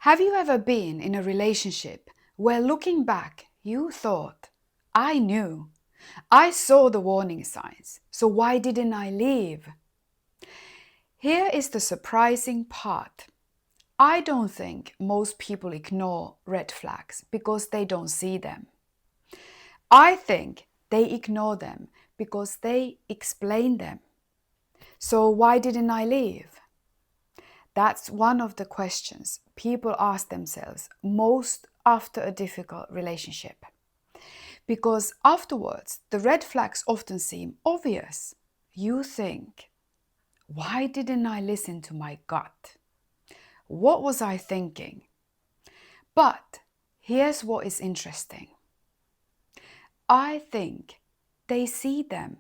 Have you ever been in a relationship where looking back, you thought, I knew, I saw the warning signs, so why didn't I leave? Here is the surprising part. I don't think most people ignore red flags because they don't see them. I think they ignore them because they explain them. So why didn't I leave? That's one of the questions people ask themselves most after a difficult relationship. Because afterwards, the red flags often seem obvious. You think, why didn't I listen to my gut? What was I thinking? But here's what is interesting. I think they see them.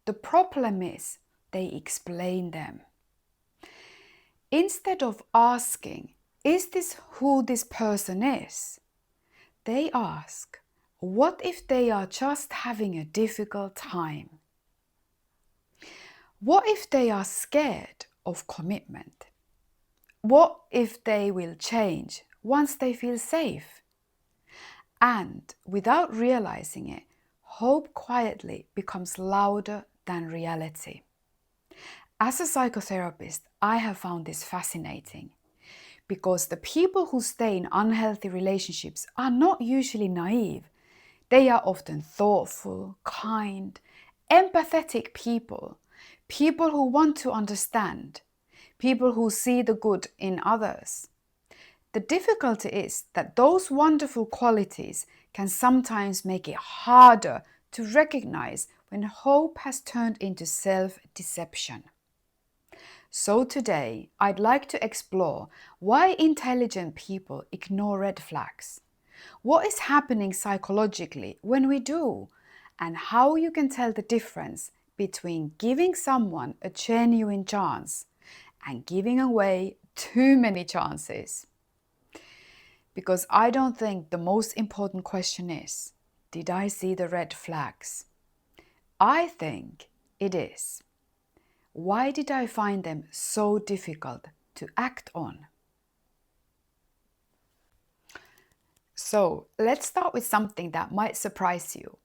The problem is they explain them. Instead of asking, is this who this person is? They ask, what if they are just having a difficult time? What if they are scared of commitment? What if they will change once they feel safe? And without realizing it, hope quietly becomes louder than reality. As a psychotherapist, I have found this fascinating because the people who stay in unhealthy relationships are not usually naive. They are often thoughtful, kind, empathetic people, people who want to understand, people who see the good in others. The difficulty is that those wonderful qualities can sometimes make it harder to recognize when hope has turned into self-deception. So today, I'd like to explore why intelligent people ignore red flags. What is happening psychologically when we do, and how you can tell the difference between giving someone a genuine chance and giving away too many chances. Because I don't think the most important question is, did I see the red flags? I think it is. Why did I find them so difficult to act on? So let's start with something that might surprise you.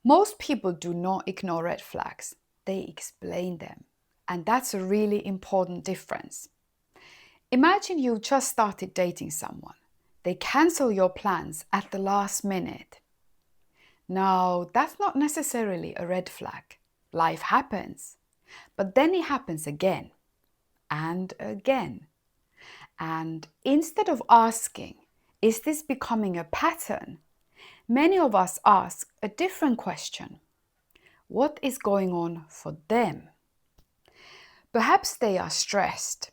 Most people do not ignore red flags, they explain them. And that's a really important difference. Imagine you just started dating someone. They cancel your plans at the last minute. Now, that's not necessarily a red flag. Life happens. But then it happens again and again. And instead of asking, is this becoming a pattern? Many of us ask a different question. What is going on for them? Perhaps they are stressed.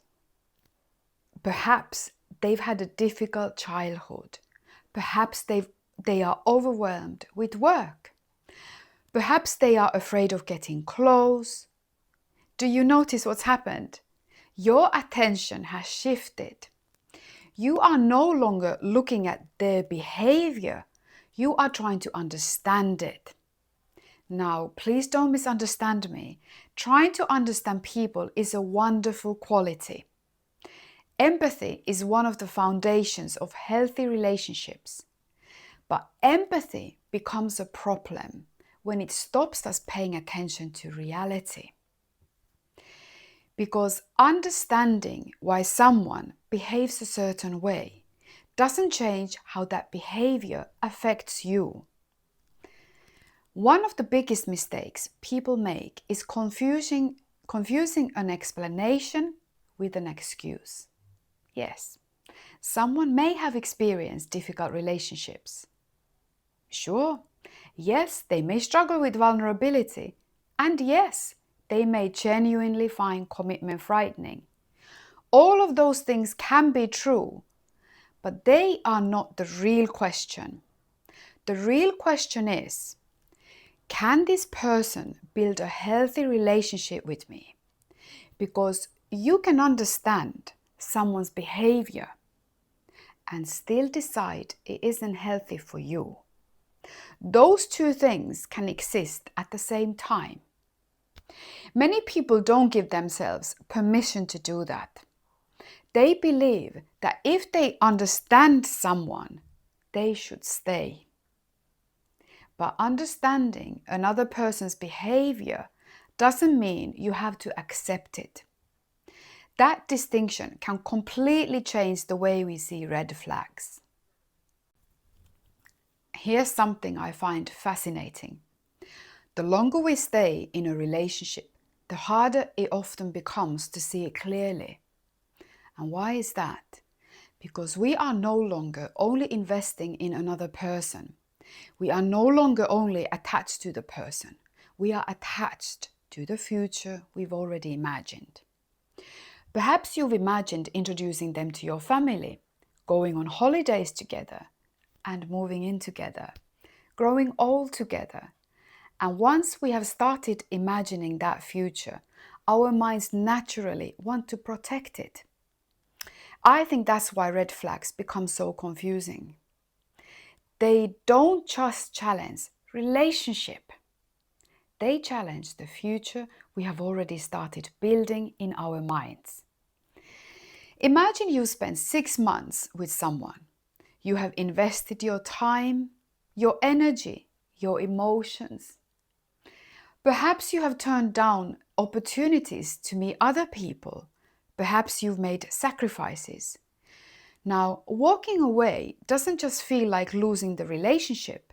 Perhaps they've had a difficult childhood. Perhaps they are overwhelmed with work. Perhaps they are afraid of getting close. Do you notice what's happened? Your attention has shifted. You are no longer looking at their behavior. You are trying to understand it. Now, please don't misunderstand me. Trying to understand people is a wonderful quality. Empathy is one of the foundations of healthy relationships. But empathy becomes a problem when it stops us paying attention to reality. Because understanding why someone behaves a certain way doesn't change how that behavior affects you. One of the biggest mistakes people make is confusing an explanation with an excuse. Yes, someone may have experienced difficult relationships. Sure, yes, they may struggle with vulnerability, and yes, they may genuinely find commitment frightening. All of those things can be true, but they are not the real question. The real question is, can this person build a healthy relationship with me? Because you can understand someone's behavior and still decide it isn't healthy for you. Those two things can exist at the same time. Many people don't give themselves permission to do that. They believe that if they understand someone, they should stay. But understanding another person's behavior doesn't mean you have to accept it. That distinction can completely change the way we see red flags. Here's something I find fascinating. The longer we stay in a relationship, the harder it often becomes to see it clearly. And why is that? Because we are no longer only investing in another person. We are no longer only attached to the person. We are attached to the future we've already imagined. Perhaps you've imagined introducing them to your family, going on holidays together, and moving in together, growing old together. And once we have started imagining that future, our minds naturally want to protect it. I think that's why red flags become so confusing. They don't just challenge relationship. They challenge the future we have already started building in our minds. Imagine you spend 6 months with someone. You have invested your time, your energy, your emotions. Perhaps you have turned down opportunities to meet other people. Perhaps you've made sacrifices. Now, walking away doesn't just feel like losing the relationship.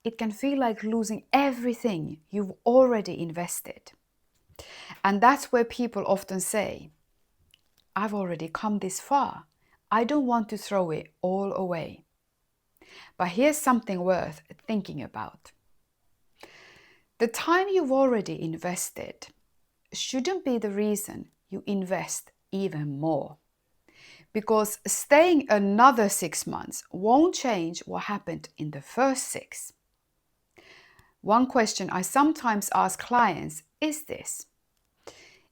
It can feel like losing everything you've already invested. And that's where people often say, I've already come this far. I don't want to throw it all away. But here's something worth thinking about. The time you've already invested shouldn't be the reason you invest even more. Because staying another 6 months won't change what happened in the first 6. One question I sometimes ask clients is this.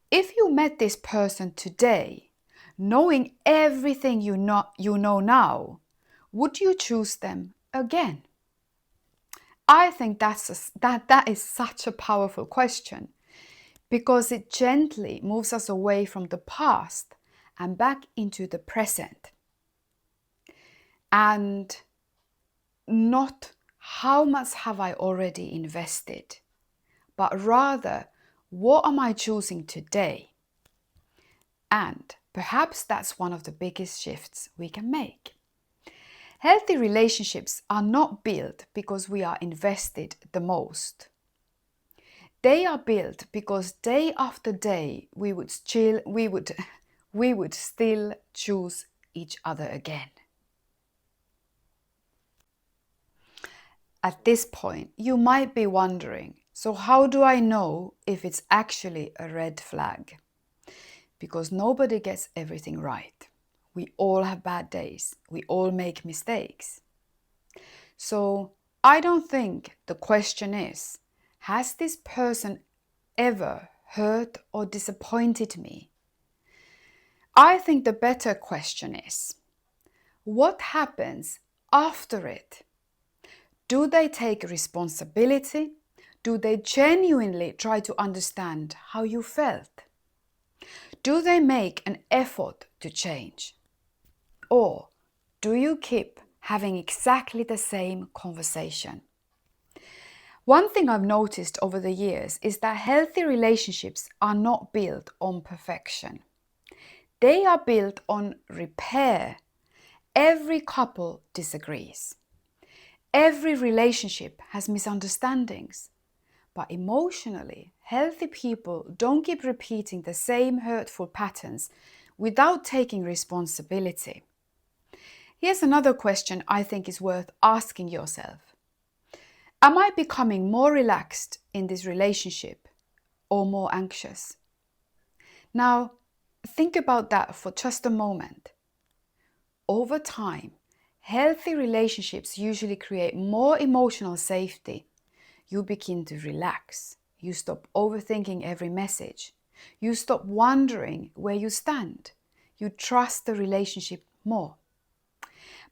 If you met this person today, knowing everything you know now, would you choose them again? I think that is such a powerful question because it gently moves us away from the past and back into the present. And not how much have I already invested, but rather what am I choosing today? And perhaps that's one of the biggest shifts we can make. Healthy relationships are not built because we are invested the most. They are built because day after day we would still choose each other again. At this point, you might be wondering, so how do I know if it's actually a red flag? Because nobody gets everything right. We all have bad days. We all make mistakes. So I don't think the question is, has this person ever hurt or disappointed me? I think the better question is, what happens after it? Do they take responsibility? Do they genuinely try to understand how you felt? Do they make an effort to change? Or do you keep having exactly the same conversation? One thing I've noticed over the years is that healthy relationships are not built on perfection. They are built on repair. Every couple disagrees. Every relationship has misunderstandings. But emotionally, healthy people don't keep repeating the same hurtful patterns without taking responsibility. Here's another question I think is worth asking yourself. Am I becoming more relaxed in this relationship or more anxious? Now, think about that for just a moment. Over time, healthy relationships usually create more emotional safety. You begin to relax. You stop overthinking every message. You stop wondering where you stand. You trust the relationship more.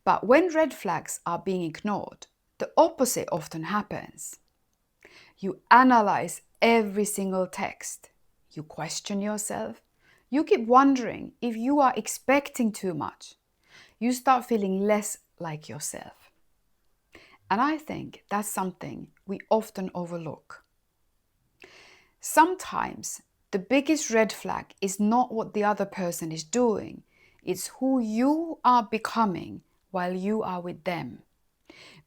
But when red flags are being ignored, the opposite often happens. You analyze every single text. You question yourself. You keep wondering if you are expecting too much. You start feeling less like yourself. And I think that's something we often overlook. Sometimes the biggest red flag is not what the other person is doing, it's who you are becoming while you are with them.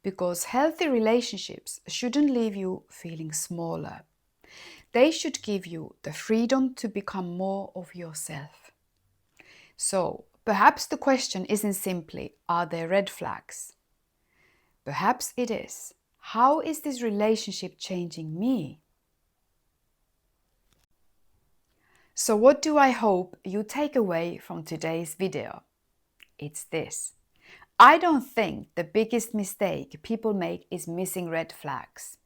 Because healthy relationships shouldn't leave you feeling smaller. They should give you the freedom to become more of yourself. So, perhaps the question isn't simply, are there red flags? Perhaps it is, how is this relationship changing me? So what do I hope you take away from today's video? It's this. I don't think the biggest mistake people make is missing red flags.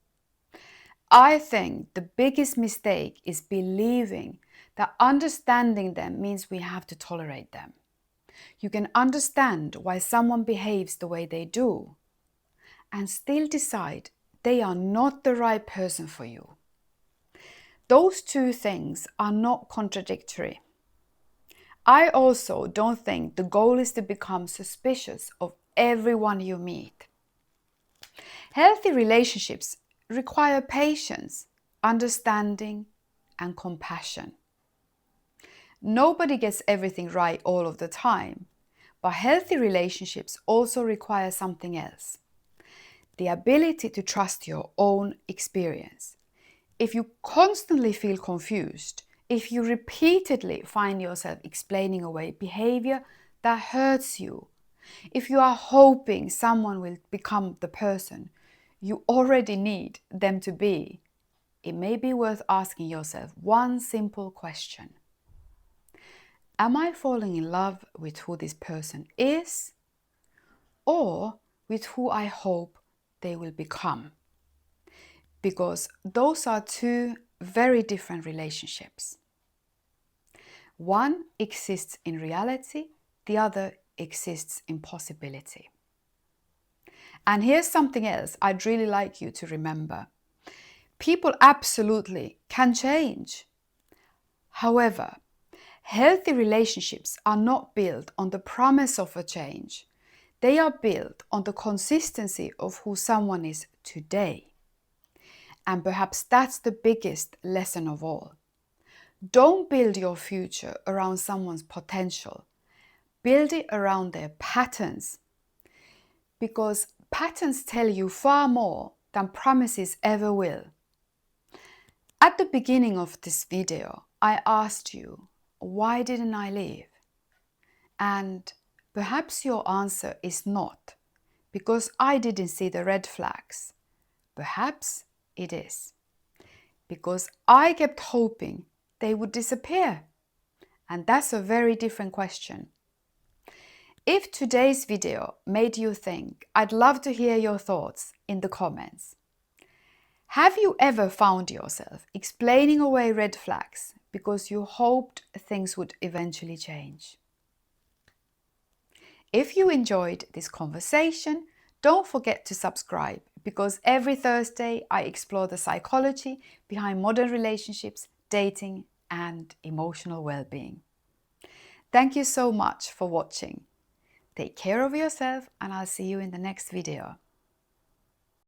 I think the biggest mistake is believing that understanding them means we have to tolerate them. You can understand why someone behaves the way they do and still decide they are not the right person for you. Those two things are not contradictory. I also don't think the goal is to become suspicious of everyone you meet. Healthy relationships require patience, understanding, and compassion. Nobody gets everything right all of the time, but healthy relationships also require something else: the ability to trust your own experience. If you constantly feel confused, if you repeatedly find yourself explaining away behavior that hurts you, if you are hoping someone will become the person you already need them to be, it may be worth asking yourself one simple question. Am I falling in love with who this person is, or with who I hope they will become? Because those are two very different relationships. One exists in reality, the other exists in possibility. And here's something else I'd really like you to remember. People absolutely can change. However, healthy relationships are not built on the promise of a change. They are built on the consistency of who someone is today. And perhaps that's the biggest lesson of all. Don't build your future around someone's potential. Build it around their patterns. Because patterns tell you far more than promises ever will. At the beginning of this video, I asked you, why didn't I leave? And perhaps your answer is not, because I didn't see the red flags. Perhaps it is, because I kept hoping they would disappear. And that's a very different question. If today's video made you think, I'd love to hear your thoughts in the comments. Have you ever found yourself explaining away red flags because you hoped things would eventually change? If you enjoyed this conversation, don't forget to subscribe, because every Thursday I explore the psychology behind modern relationships, dating, and emotional well-being. Thank you so much for watching. Take care of yourself, and I'll see you in the next video.